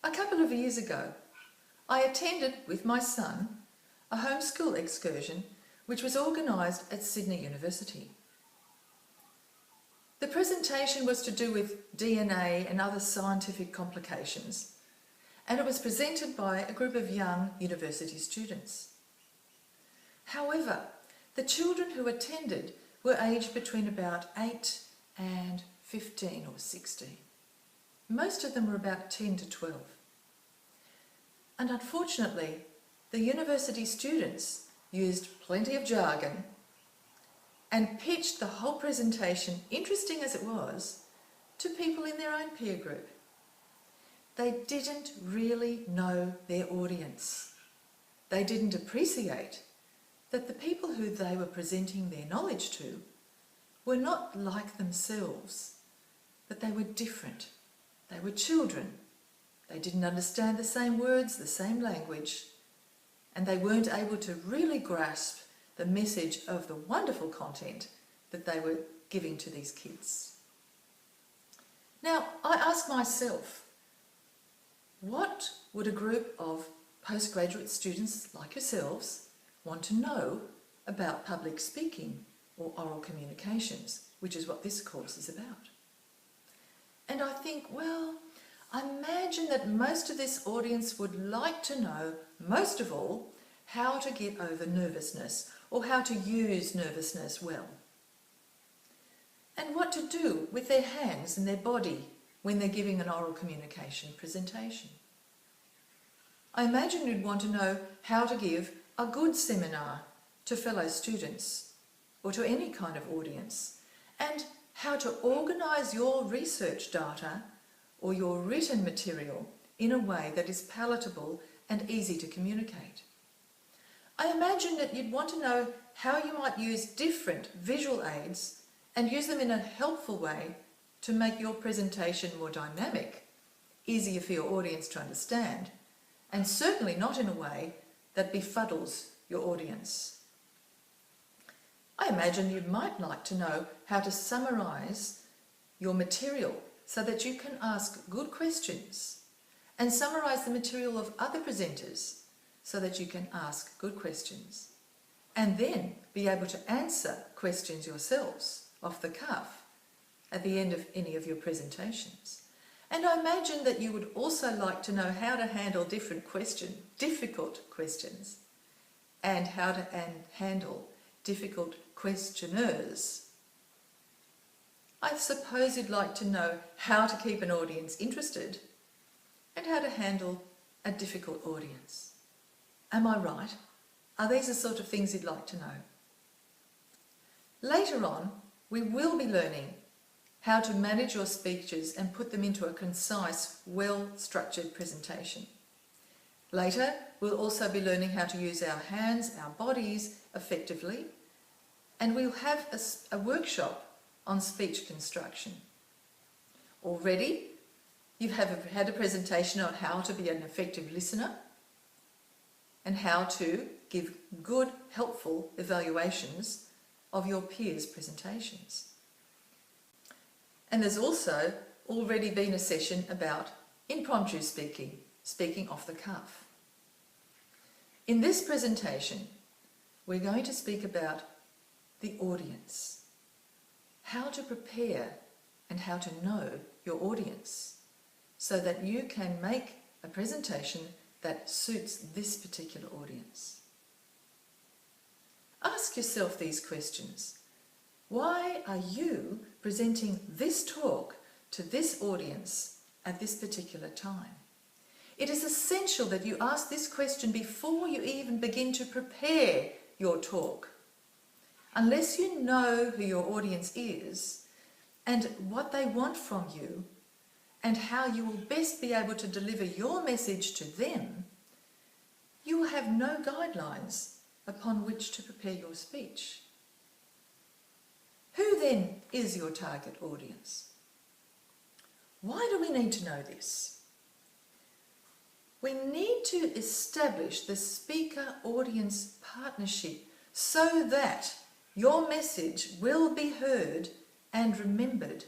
A couple of years ago, I attended with my son a homeschool excursion which was organised at Sydney University. The presentation was to do with DNA and other scientific complications, and it was presented by a group of young university students. However, the children who attended were aged between about 8 and 15 or 16. Most of them were about 10 to 12. And unfortunately, the university students used plenty of jargon and pitched the whole presentation, interesting as it was, to people in their own peer group. They didn't really know their audience. They didn't appreciate that the people who they were presenting their knowledge to were not like themselves, that they were different. They were children. They didn't understand the same words, the same language, and they weren't able to really grasp the message of the wonderful content that they were giving to these kids. Now, I ask myself, what would a group of postgraduate students like yourselves want to know about public speaking or oral communications, which is what this course is about? And I think, well, I imagine that most of this audience would like to know, most of all, how to get over nervousness or how to use nervousness well. And what to do with their hands and their body when they're giving an oral communication presentation. I imagine you'd want to know how to give a good seminar to fellow students or to any kind of audience, and how to organise your research data or your written material in a way that is palatable and easy to communicate. I imagine that you'd want to know how you might use different visual aids and use them in a helpful way to make your presentation more dynamic, easier for your audience to understand, and certainly not in a way that befuddles your audience. I imagine you might like to know how to summarise your material so that you can ask good questions and summarise the material of other presenters so that you can ask good questions and then be able to answer questions yourselves off the cuff at the end of any of your presentations. And I imagine that you would also like to know how to handle difficult questions, and how to handle difficult questioners. I suppose you'd like to know how to keep an audience interested and how to handle a difficult audience. Am I right? Are these the sort of things you'd like to know? Later on, we will be learning how to manage your speeches and put them into a concise, well-structured presentation. Later, we'll also be learning how to use our hands, our bodies effectively, and we'll have a workshop on speech construction. Already, you have had a presentation on how to be an effective listener and how to give good, helpful evaluations of your peers' presentations. And there's also already been a session about impromptu speaking, speaking off the cuff. In this presentation, we're going to speak about the audience, how to prepare and how to know your audience so that you can make a presentation that suits this particular audience. Ask yourself these questions. Why are you presenting this talk to this audience at this particular time? It is essential that you ask this question before you even begin to prepare your talk. Unless you know who your audience is and what they want from you and how you will best be able to deliver your message to them, you will have no guidelines upon which to prepare your speech. Who then is your target audience? Why do we need to know this? We need to establish the speaker-audience partnership so that your message will be heard and remembered.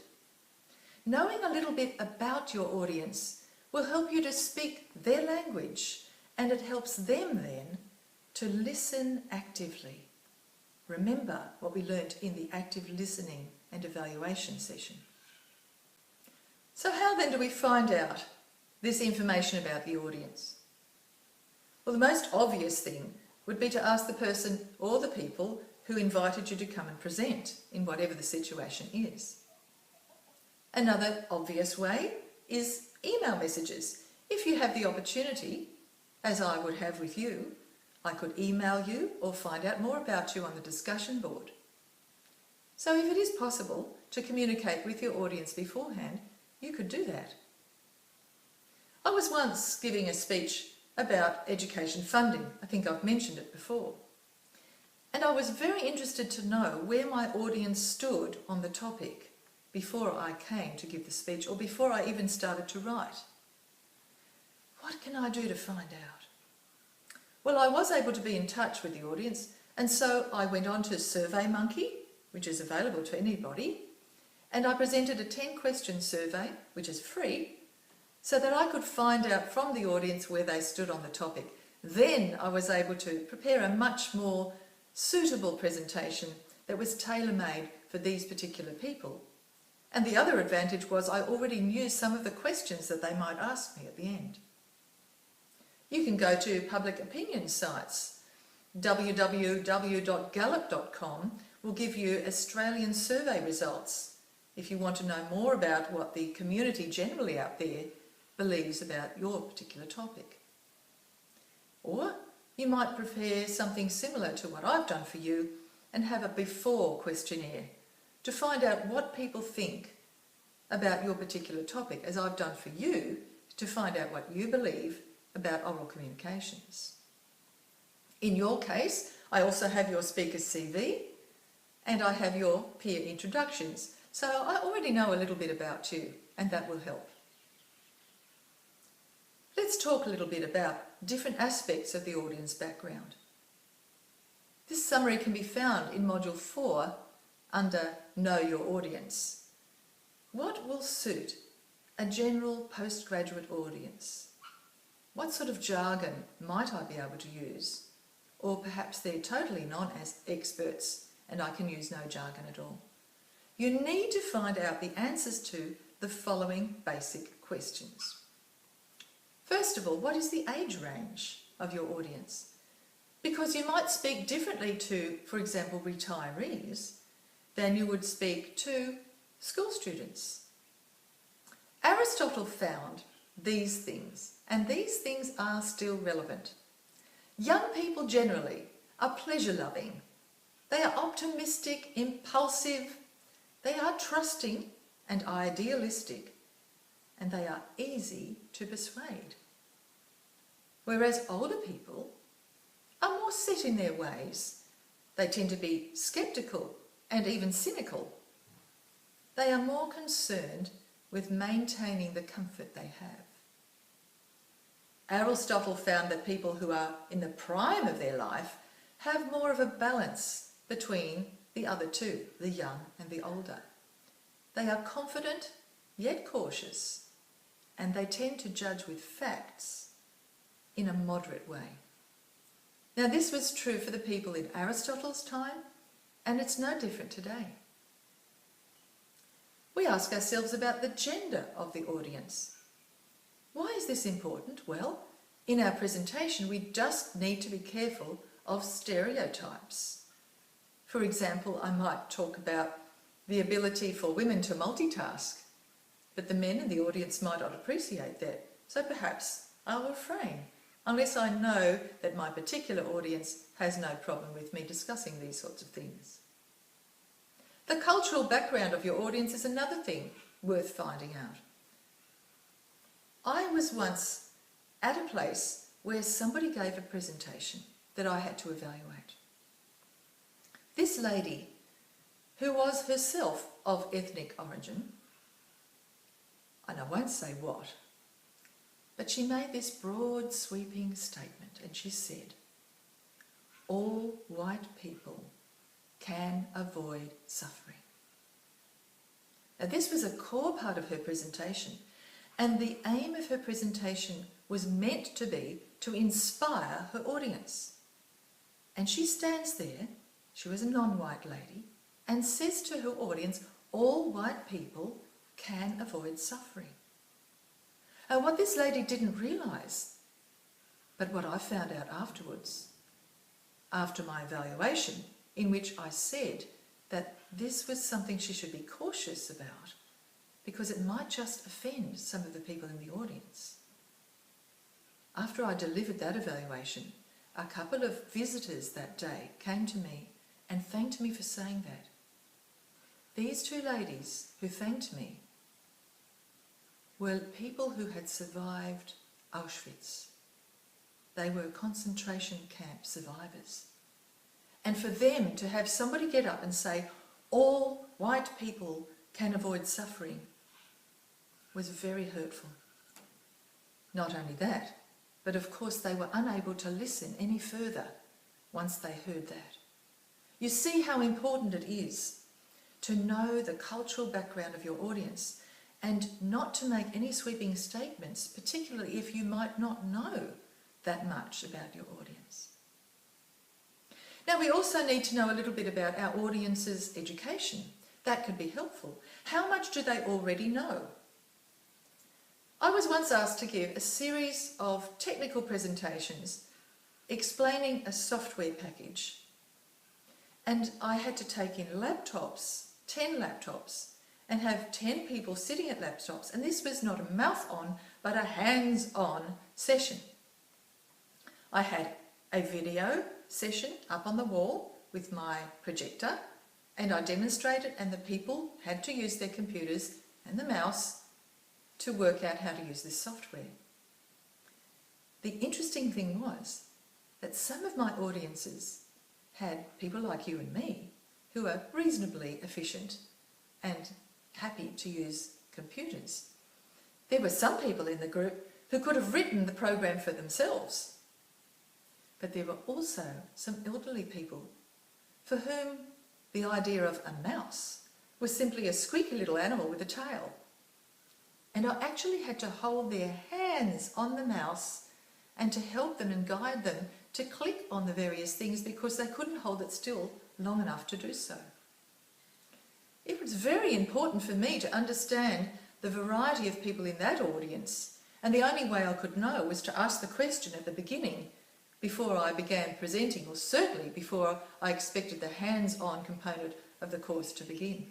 Knowing a little bit about your audience will help you to speak their language, and it helps them then to listen actively. Remember what we learnt in the active listening and evaluation session. So how then do we find out this information about the audience? Well, the most obvious thing would be to ask the person or the people who invited you to come and present in whatever the situation is. Another obvious way is email messages. If you have the opportunity, as I would have with you, I could email you or find out more about you on the discussion board. So if it is possible to communicate with your audience beforehand, you could do that. I was once giving a speech about education funding. I think I've mentioned it before. And I was very interested to know where my audience stood on the topic before I came to give the speech or before I even started to write. What can I do to find out? Well, I was able to be in touch with the audience, and so I went on to SurveyMonkey, which is available to anybody, and I presented a 10-question survey, which is free, so that I could find out from the audience where they stood on the topic. Then I was able to prepare a much more suitable presentation that was tailor-made for these particular people. And the other advantage was I already knew some of the questions that they might ask me at the end. You can go to public opinion sites. www.gallup.com will give you Australian survey results if you want to know more about what the community generally out there believes about your particular topic. Or you might prepare something similar to what I've done for you and have a before questionnaire to find out what people think about your particular topic, as I've done for you, to find out what you believe about oral communications. In your case, I also have your speaker's CV and I have your peer introductions, so I already know a little bit about you, and that will help. Let's talk a little bit about different aspects of the audience background. This summary can be found in Module 4 under Know Your Audience. What will suit a general postgraduate audience? What sort of jargon might I be able to use? Or perhaps they're totally non-experts and I can use no jargon at all. You need to find out the answers to the following basic questions. First of all, what is the age range of your audience? Because you might speak differently to, for example, retirees than you would speak to school students. Aristotle found these things, and these things are still relevant. Young people generally are pleasure-loving. They are optimistic, impulsive, they are trusting and idealistic, and they are easy to persuade. Whereas older people are more set in their ways. They tend to be sceptical and even cynical. They are more concerned with maintaining the comfort they have. Aristotle found that people who are in the prime of their life have more of a balance between the other two, the young and the older. They are confident yet cautious, and they tend to judge with facts in a moderate way. Now, this was true for the people in Aristotle's time, and it's no different today. We ask ourselves about the gender of the audience. Why is this important? Well, in our presentation, we just need to be careful of stereotypes. For example, I might talk about the ability for women to multitask, but the men in the audience might not appreciate that. So perhaps I'll refrain, unless I know that my particular audience has no problem with me discussing these sorts of things. The cultural background of your audience is another thing worth finding out. I was once at a place where somebody gave a presentation that I had to evaluate. This lady, who was herself of ethnic origin, and I won't say what, but she made this broad sweeping statement, and she said, all white people can avoid suffering. Now, this was a core part of her presentation, and the aim of her presentation was meant to be to inspire her audience. And she stands there, she was a non-white lady, and says to her audience, all white people can avoid suffering. And what this lady didn't realise, but what I found out afterwards, after my evaluation, in which I said that this was something she should be cautious about because it might just offend some of the people in the audience. After I delivered that evaluation, a couple of visitors that day came to me and thanked me for saying that. These two ladies who thanked me were people who had survived Auschwitz. They were concentration camp survivors. And for them to have somebody get up and say, all white people can avoid suffering, was very hurtful. Not only that, but of course they were unable to listen any further once they heard that. You see how important it is to know the cultural background of your audience and not to make any sweeping statements, particularly if you might not know that much about your audience. Now, we also need to know a little bit about our audience's education. That could be helpful. How much do they already know? I was once asked to give a series of technical presentations explaining a software package, and I had to take in laptops, 10 laptops, and have 10 people sitting at laptops, and this was not a mouth-on but a hands-on session. I had a video session up on the wall with my projector, and I demonstrated, and the people had to use their computers and the mouse to work out how to use this software. The interesting thing was that some of my audiences had people like you and me who are reasonably efficient and happy to use computers. There were some people in the group who could have written the program for themselves. But there were also some elderly people for whom the idea of a mouse was simply a squeaky little animal with a tail. And I actually had to hold their hands on the mouse and to help them and guide them to click on the various things because they couldn't hold it still long enough to do so. It was very important for me to understand the variety of people in that audience, and the only way I could know was to ask the question at the beginning before I began presenting, or certainly before I expected the hands-on component of the course to begin.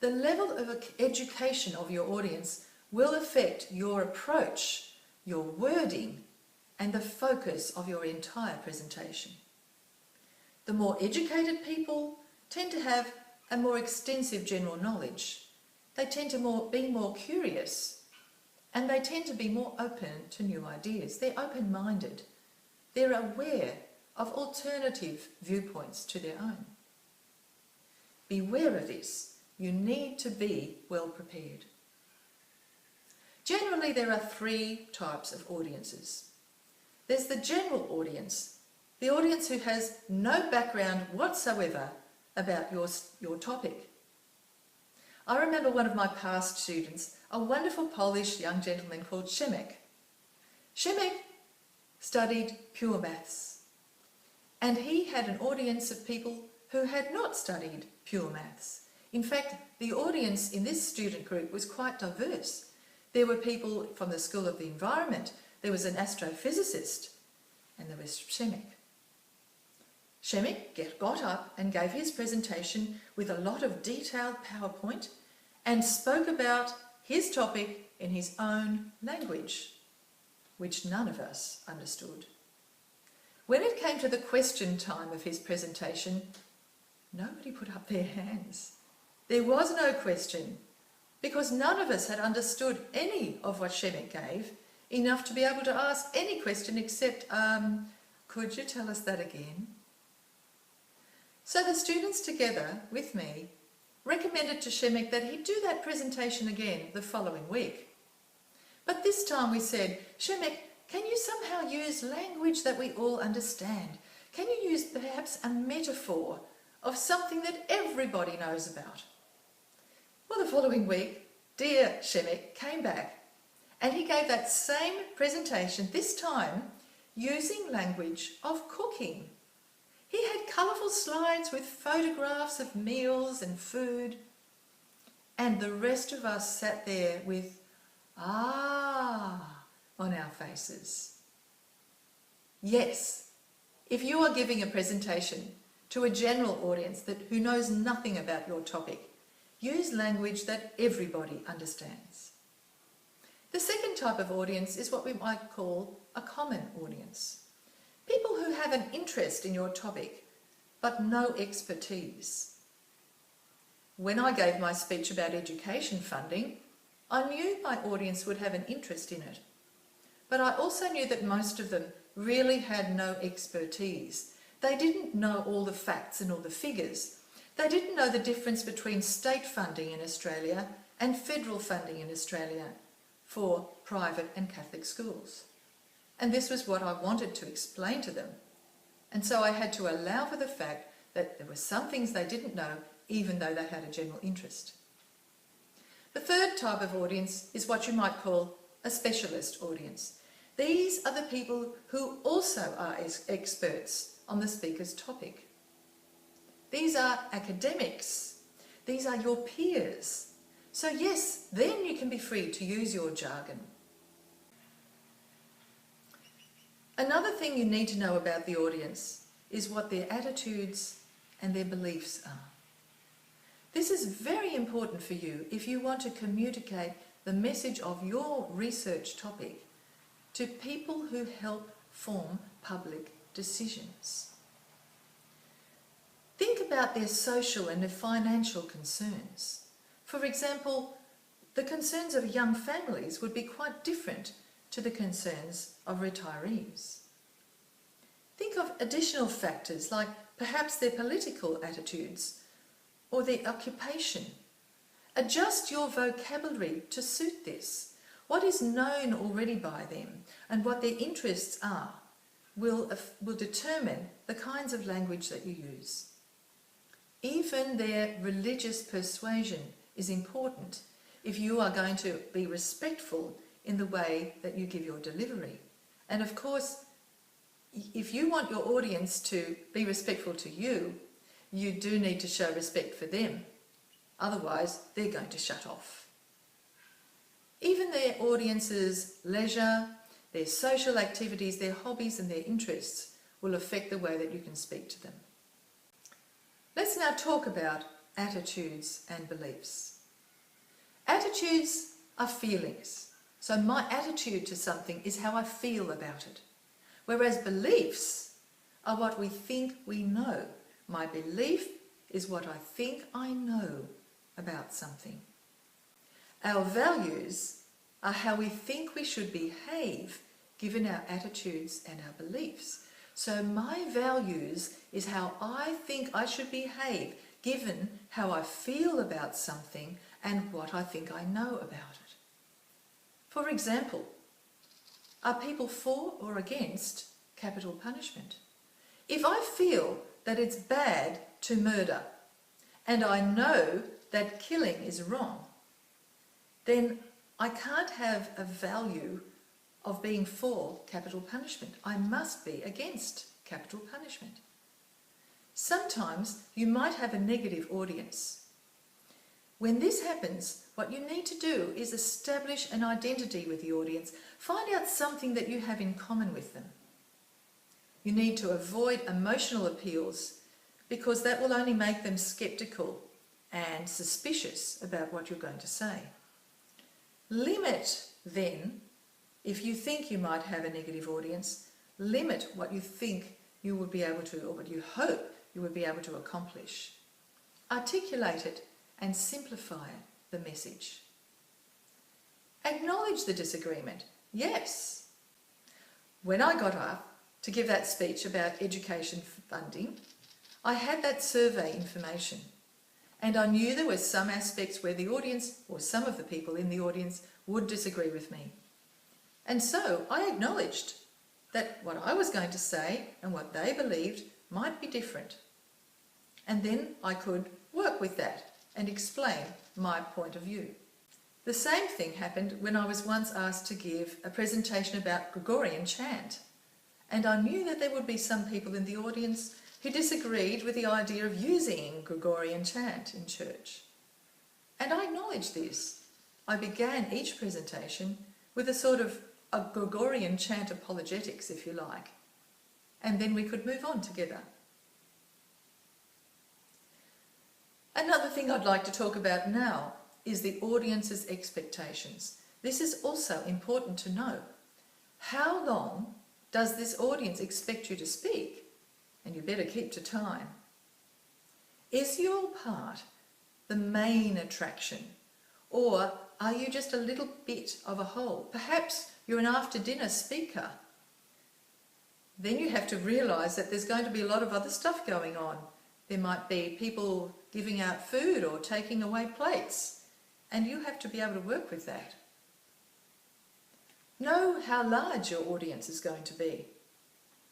The level of education of your audience will affect your approach, your wording, and the focus of your entire presentation. The more educated people tend to have a more extensive general knowledge. They tend to be more curious, and they tend to be more open to new ideas. They're open-minded. They're aware of alternative viewpoints to their own. Beware of this. You need to be well prepared. Generally, there are three types of audiences. There's the general audience, the audience who has no background whatsoever about your topic. I remember one of my past students, a wonderful Polish young gentleman called Szymek. Szymek studied pure maths, and he had an audience of people who had not studied pure maths. In fact, the audience in this student group was quite diverse. There were people from the School of the Environment, there was an astrophysicist, and there was Szymek. Szymek got up and gave his presentation with a lot of detailed PowerPoint and spoke about his topic in his own language, which none of us understood. When it came to the question time of his presentation, nobody put up their hands. There was no question, because none of us had understood any of what Szymek gave enough to be able to ask any question except, could you tell us that again? So the students together with me recommended to Szymek that he do that presentation again the following week. But this time we said, Szymek, can you somehow use language that we all understand? Can you use perhaps a metaphor of something that everybody knows about? Well, the following week, dear Shemek came back and he gave that same presentation, this time using language of cooking. He had colourful slides with photographs of meals and food, and the rest of us sat there with "ah" on our faces. Yes, if you are giving a presentation to a general audience who knows nothing about your topic, use language that everybody understands. The second type of audience is what we might call a common audience. People who have an interest in your topic, but no expertise. When I gave my speech about education funding, I knew my audience would have an interest in it. But I also knew that most of them really had no expertise. They didn't know all the facts and all the figures. They didn't know the difference between state funding in Australia and federal funding in Australia for private and Catholic schools. And this was what I wanted to explain to them. And so I had to allow for the fact that there were some things they didn't know, even though they had a general interest. The third type of audience is what you might call a specialist audience. These are the people who also are experts on the speaker's topic. These are academics. These are your peers. So yes, then you can be free to use your jargon. Another thing you need to know about the audience is what their attitudes and their beliefs are. This is very important for you if you want to communicate the message of your research topic to people who help form public decisions. Think about their social and their financial concerns. For example, the concerns of young families would be quite different to the concerns of retirees. Think of additional factors like perhaps their political attitudes or their occupation. Adjust your vocabulary to suit this. What is known already by them and what their interests are will determine the kinds of language that you use. Even their religious persuasion is important if you are going to be respectful in the way that you give your delivery. And of course, if you want your audience to be respectful to you, you do need to show respect for them. Otherwise, they're going to shut off. Even their audience's leisure, their social activities, their hobbies and their interests will affect the way that you can speak to them. Let's now talk about attitudes and beliefs. Attitudes are feelings. So my attitude to something is how I feel about it. Whereas beliefs are what we think we know. My belief is what I think I know about something. Our values are how we think we should behave given our attitudes and our beliefs. So my values is how I think I should behave given how I feel about something and what I think I know about it. For example, are people for or against capital punishment? If I feel that it's bad to murder and I know that killing is wrong, then I can't have a value of being for capital punishment. I must be against capital punishment. Sometimes you might have a negative audience. When this happens, what you need to do is establish an identity with the audience. Find out something that you have in common with them. You need to avoid emotional appeals because that will only make them sceptical and suspicious about what you're going to say. Limit, then, if you think you might have a negative audience, limit what you think you will be able to, or what you hope you will be able to accomplish. Articulate it and simplify the message. Acknowledge the disagreement. Yes. When I got up to give that speech about education funding, I had that survey information. And I knew there were some aspects where the audience, or some of the people in the audience, would disagree with me. And so I acknowledged that what I was going to say and what they believed might be different. And then I could work with that and explain my point of view. The same thing happened when I was once asked to give a presentation about Gregorian chant, and I knew that there would be some people in the audience who disagreed with the idea of using Gregorian chant in church. And I acknowledged this. I began each presentation with a sort of a Gregorian chant apologetics, if you like, and then we could move on together. Another thing I'd like to talk about now is the audience's expectations. This is also important to know. How long does this audience expect you to speak? And you better keep to time. Is your part the main attraction, or are you just a little bit of a whole? Perhaps you're an after-dinner speaker. Then you have to realise that there's going to be a lot of other stuff going on. There might be people giving out food or taking away plates, and you have to be able to work with that. Know how large your audience is going to be,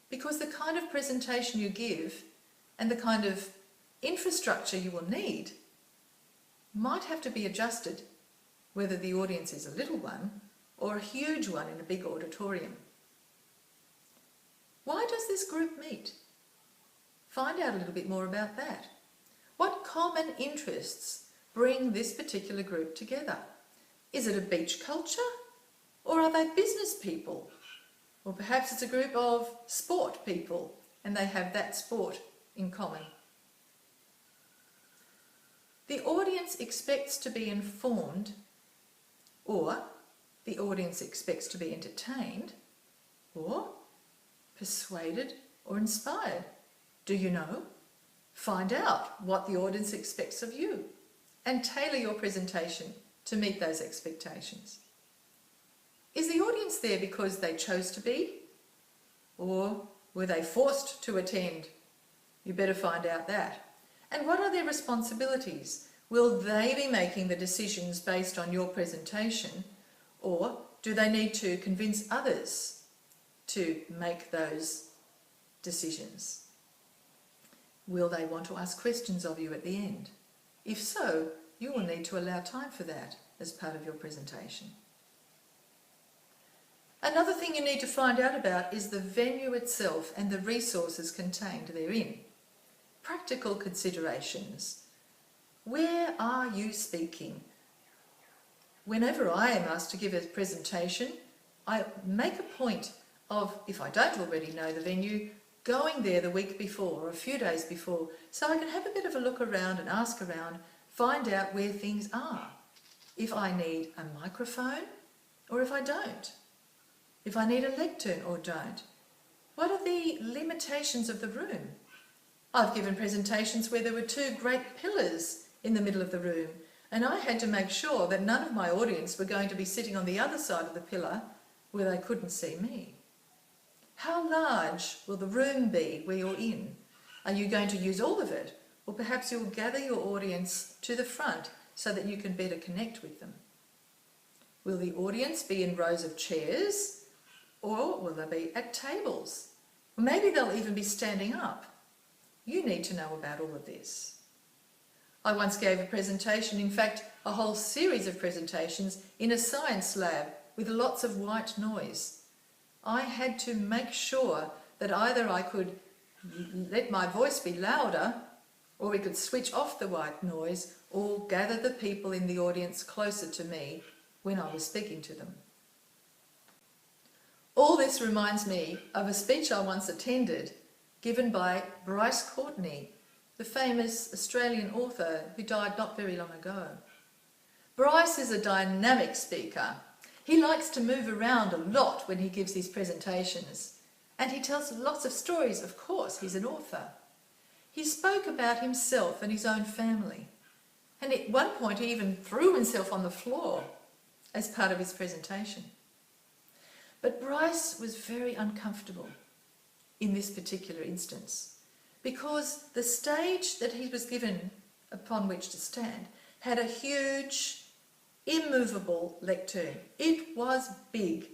because the kind of presentation you give and the kind of infrastructure you will need might have to be adjusted, whether the audience is a little one or a huge one in a big auditorium. Why does this group meet? Find out a little bit more about that. What common interests bring this particular group together? Is it a beach culture? Or are they business people? Or perhaps it's a group of sport people and they have that sport in common. The audience expects to be informed, or the audience expects to be entertained, or persuaded or inspired. Do you know? Find out what the audience expects of you and tailor your presentation to meet those expectations. Is the audience there because they chose to be? Or were they forced to attend? You better find out that. And what are their responsibilities? Will they be making the decisions based on your presentation, or do they need to convince others to make those decisions? Will they want to ask questions of you at the end? If so, you will need to allow time for that as part of your presentation. Another thing you need to find out about is the venue itself and the resources contained therein. Practical considerations. Where are you speaking? Whenever I am asked to give a presentation, I make a point of, if I don't already know the venue, going there the week before or a few days before, so I can have a bit of a look around and ask around, find out where things are. If I need a microphone or if I don't. If I need a lectern or don't. What are the limitations of the room? I've given presentations where there were two great pillars in the middle of the room, and I had to make sure that none of my audience were going to be sitting on the other side of the pillar where they couldn't see me. How large will the room be where you're in? Are you going to use all of it? Or perhaps you'll gather your audience to the front so that you can better connect with them. Will the audience be in rows of chairs, or will they be at tables? Or maybe they'll even be standing up. You need to know about all of this. I once gave a presentation, in fact a whole series of presentations, in a science lab with lots of white noise. I had to make sure that either I could let my voice be louder, or we could switch off the white noise, or gather the people in the audience closer to me when I was speaking to them. All this reminds me of a speech I once attended given by Bryce Courtenay, the famous Australian author who died not very long ago. Bryce is a dynamic speaker. He likes to move around a lot when he gives his presentations, and he tells lots of stories, of course, he's an author. He spoke about himself and his own family, and at one point he even threw himself on the floor as part of his presentation. But Bryce was very uncomfortable in this particular instance, because the stage that he was given upon which to stand had a huge, immovable lectern. It was big.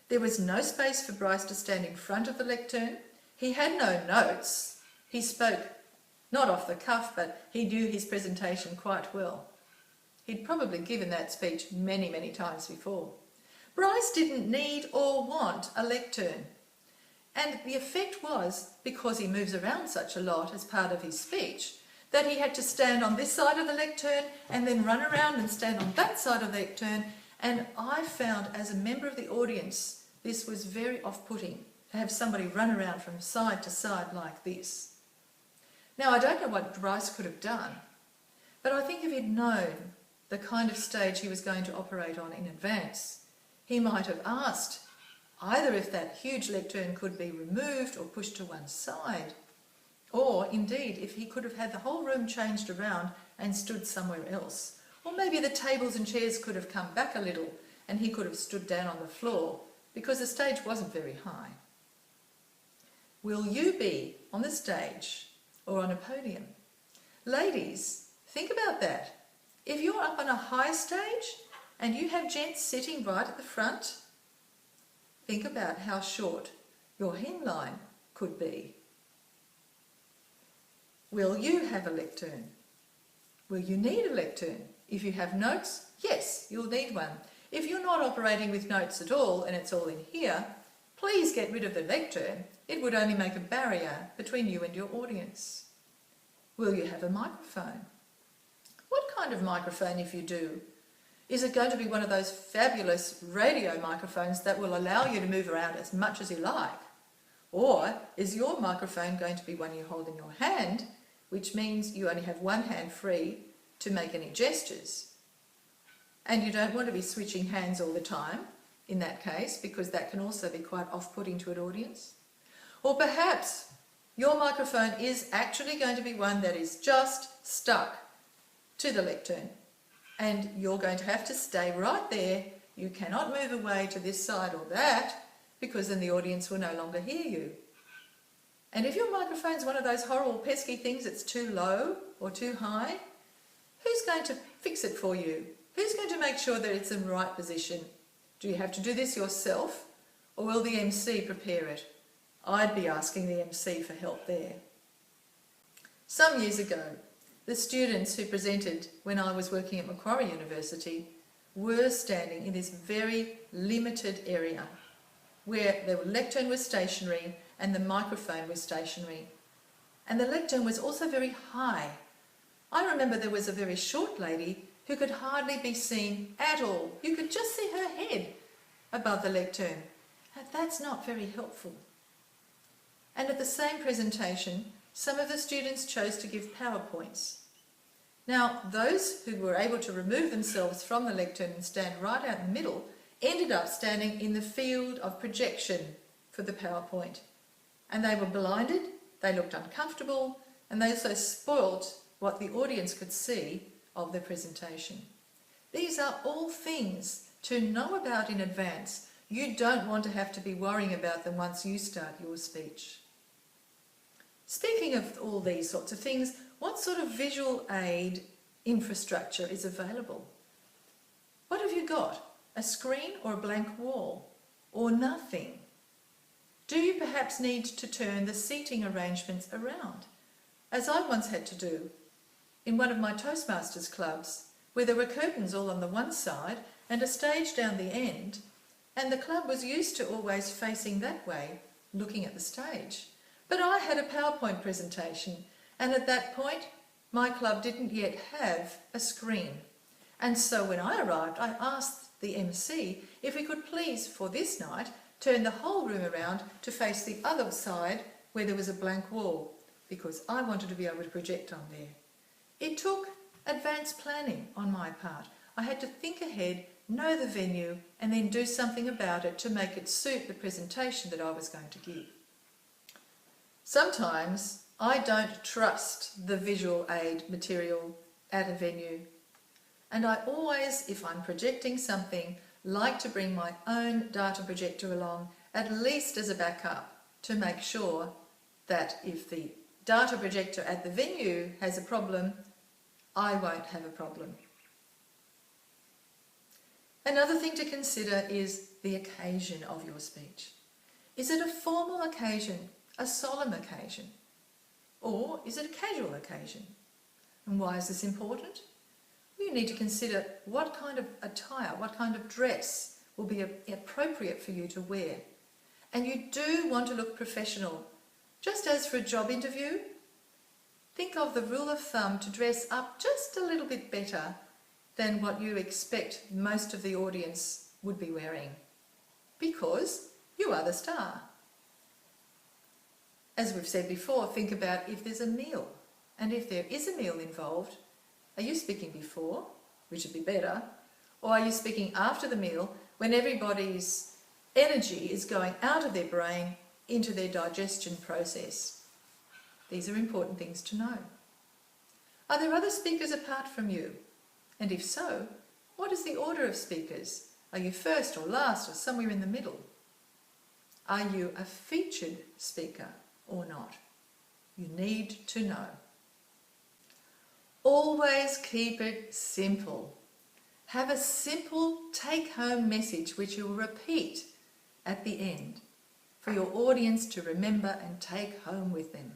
There was no space for Bryce to stand in front of the lectern. He had no notes. He spoke not off the cuff, but he knew his presentation quite well. He'd probably given that speech many, many times before. Bryce didn't need or want a lectern. And the effect was, because he moves around such a lot as part of his speech, that he had to stand on this side of the lectern and then run around and stand on that side of the lectern. And I found, as a member of the audience, this was very off-putting, to have somebody run around from side to side like this. Now, I don't know what Bryce could have done, but I think if he'd known the kind of stage he was going to operate on in advance, he might have asked either if that huge lectern could be removed or pushed to one side, or indeed if he could have had the whole room changed around and stood somewhere else. Or maybe the tables and chairs could have come back a little and he could have stood down on the floor because the stage wasn't very high. Will you be on the stage or on a podium? Ladies, think about that. If you're up on a high stage and you have gents sitting right at the front, think about how short your hemline could be. Will you have a lectern? Will you need a lectern? If you have notes, yes, you'll need one. If you're not operating with notes at all and it's all in here, please get rid of the lectern. It would only make a barrier between you and your audience. Will you have a microphone? What kind of microphone, if you do? Is it going to be one of those fabulous radio microphones that will allow you to move around as much as you like? Or is your microphone going to be one you hold in your hand, which means you only have one hand free to make any gestures? And you don't want to be switching hands all the time in that case, because that can also be quite off-putting to an audience. Or perhaps your microphone is actually going to be one that is just stuck to the lectern, and you're going to have to stay right there. You cannot move away to this side or that, because then the audience will no longer hear you. And if your microphone's one of those horrible pesky things that's too low or too high, who's going to fix it for you? Who's going to make sure that it's in the right position? Do you have to do this yourself, or will the MC prepare it? I'd be asking the MC for help there. Some years ago, the students who presented when I was working at Macquarie University were standing in this very limited area where the lectern was stationary and the microphone was stationary. And the lectern was also very high. I remember there was a very short lady who could hardly be seen at all. You could just see her head above the lectern. And that's not very helpful. And at the same presentation, some of the students chose to give PowerPoints. Now, those who were able to remove themselves from the lectern and stand right out in the middle ended up standing in the field of projection for the PowerPoint. And they were blinded, they looked uncomfortable, and they also spoilt what the audience could see of the presentation. These are all things to know about in advance. You don't want to have to be worrying about them once you start your speech. Speaking of all these sorts of things, what sort of visual aid infrastructure is available? What have you got? A screen or a blank wall? Or nothing? Do you perhaps need to turn the seating arrangements around, as I once had to do in one of my Toastmasters clubs, where there were curtains all on the one side and a stage down the end, and the club was used to always facing that way, looking at the stage. But I had a PowerPoint presentation, and at that point, my club didn't yet have a screen. And so when I arrived, I asked the MC if we could please, for this night, turn the whole room around to face the other side where there was a blank wall, because I wanted to be able to project on there. It took advanced planning on my part. I had to think ahead, know the venue, and then do something about it to make it suit the presentation that I was going to give. Sometimes I don't trust the visual aid material at a venue, and I always, if I'm projecting something, like to bring my own data projector along, at least as a backup, to make sure that if the data projector at the venue has a problem, I won't have a problem. Another thing to consider is the occasion of your speech. Is it a formal occasion, a solemn occasion, or is it a casual occasion? And why is this important? you need to consider what kind of attire, what kind of dress will be appropriate for you to wear. And you do want to look professional. Just as for a job interview, think of the rule of thumb to dress up just a little bit better than what you expect most of the audience would be wearing, because you are the star. As we've said before, think about if there's a meal, and if there is a meal involved, are you speaking before, which would be better, or are you speaking after the meal when everybody's energy is going out of their brain into their digestion process? These are important things to know. Are there other speakers apart from you? And if so, what is the order of speakers? Are you first or last or somewhere in the middle? Are you a featured speaker or not? You need to know. Always keep it simple. Have a simple take-home message which you'll repeat at the end for your audience to remember and take home with them.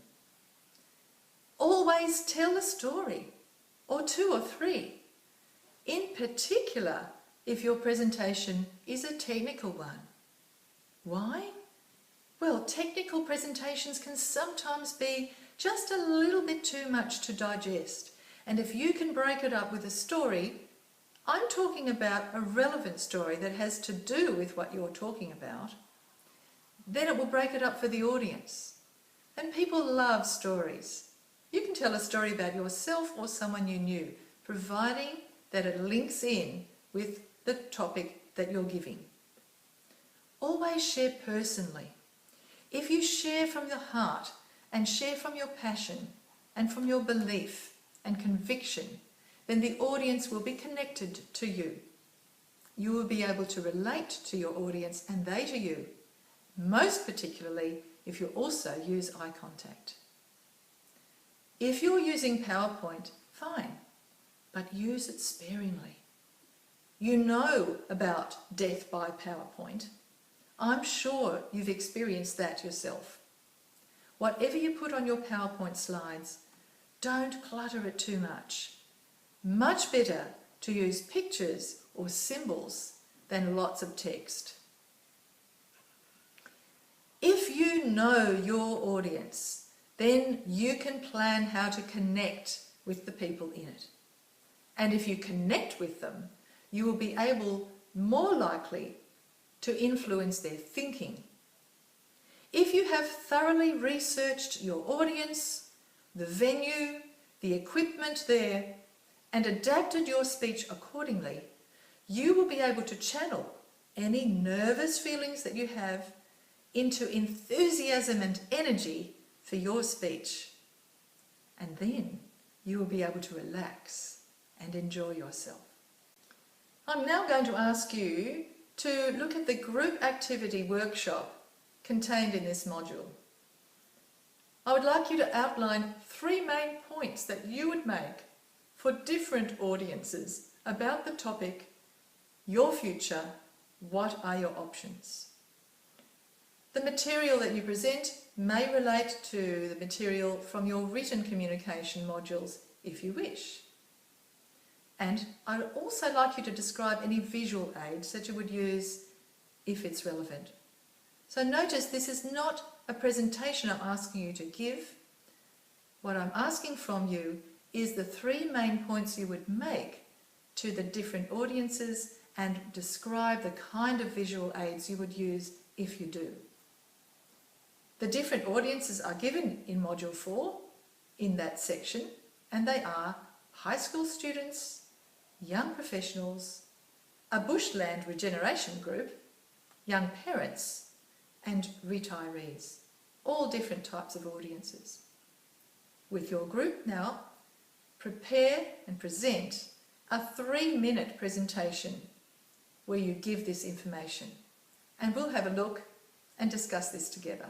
Always tell a story, or 2 or 3. In particular, if your presentation is a technical one. Why? Well, technical presentations can sometimes be just a little bit too much to digest. And if you can break it up with a story, I'm talking about a relevant story that has to do with what you're talking about, then it will break it up for the audience. And people love stories. You can tell a story about yourself or someone you knew, providing that it links in with the topic that you're giving. Always share personally. If you share from your heart and share from your passion and from your belief and conviction, then the audience will be connected to you. You will be able to relate to your audience and they to you, most particularly if you also use eye contact. If you're using PowerPoint, fine, but use it sparingly. You know about death by PowerPoint. I'm sure you've experienced that yourself. Whatever you put on your PowerPoint slides, don't clutter it too much. Much better to use pictures or symbols than lots of text. If you know your audience, then you can plan how to connect with the people in it. And if you connect with them, you will be able, more likely, to influence their thinking. If you have thoroughly researched your audience, the venue, the equipment there, and adapted your speech accordingly, you will be able to channel any nervous feelings that you have into enthusiasm and energy for your speech. And then you will be able to relax and enjoy yourself. I'm now going to ask you to look at the group activity workshop contained in this module. I would like you to outline 3 main points that you would make for different audiences about the topic, your future, what are your options? The material that you present may relate to the material from your written communication modules if you wish. And I would also like you to describe any visual aids that you would use if it's relevant. So notice this is not a presentation I'm asking you to give. What I'm asking from you is the 3 main points you would make to the different audiences and describe the kind of visual aids you would use if you do. The different audiences are given in Module 4 in that section, and they are high school students, young professionals, a bushland regeneration group, young parents, and retirees. All different types of audiences. With your group now, prepare and present a 3-minute presentation where you give this information. And we'll have a look and discuss this together.